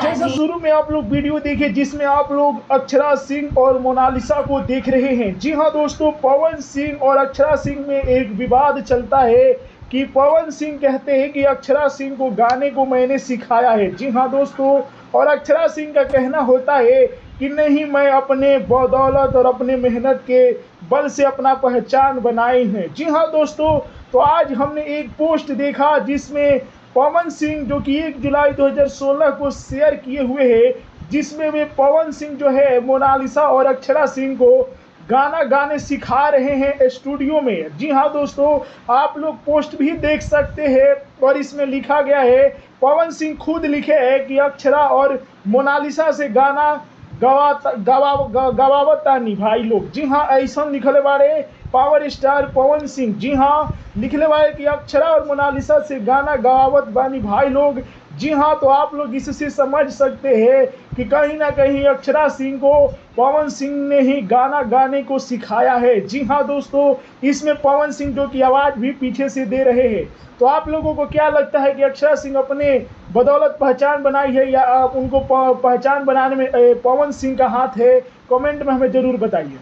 जैसा शुरू में आप लोग वीडियो देखे जिसमें आप लोग अक्षरा सिंह और मोनालिसा को देख रहे हैं। जी हाँ दोस्तों, पवन सिंह और अक्षरा सिंह में एक विवाद चलता है कि पवन सिंह कहते हैं कि अक्षरा सिंह को गाने को मैंने सिखाया है। जी हाँ दोस्तों, और अक्षरा सिंह का कहना होता है कि नहीं, मैं अपने बदौलत और अपने मेहनत के बल से अपना पहचान बनाए हैं। जी हाँ दोस्तों, तो आज हमने एक पोस्ट देखा जिसमें पवन सिंह जो कि 1 जुलाई 2016 को शेयर किए हुए हैं, जिसमें वे पवन सिंह जो है मोनालिसा और अक्षरा सिंह को गाना गाने सिखा रहे हैं स्टूडियो में। जी हाँ दोस्तों, आप लोग पोस्ट भी देख सकते हैं और इसमें लिखा गया है, पवन सिंह खुद लिखे हैं कि अक्षरा और मोनालिसा से गाना गवावतानी भाई लोग। जी हाँ, ऐसा लिखले बारे पावर स्टार पवन सिंह। जी हाँ, लिखले बारे कि अक्षरा और मोनालिसा से गाना गवावत बानी भाई लोग। जी हाँ, तो आप लोग इससे समझ सकते हैं कि कहीं ना कहीं अक्षरा सिंह को पवन सिंह ने ही गाना गाने को सिखाया है। जी हाँ दोस्तों, इसमें पवन सिंह जो की आवाज़ भी पीछे से दे रहे हैं। तो आप लोगों को क्या लगता है कि अक्षरा सिंह अपने बदौलत पहचान बनाई है या उनको पहचान बनाने में पवन सिंह का हाथ है? कमेंट में हमें ज़रूर बताइए।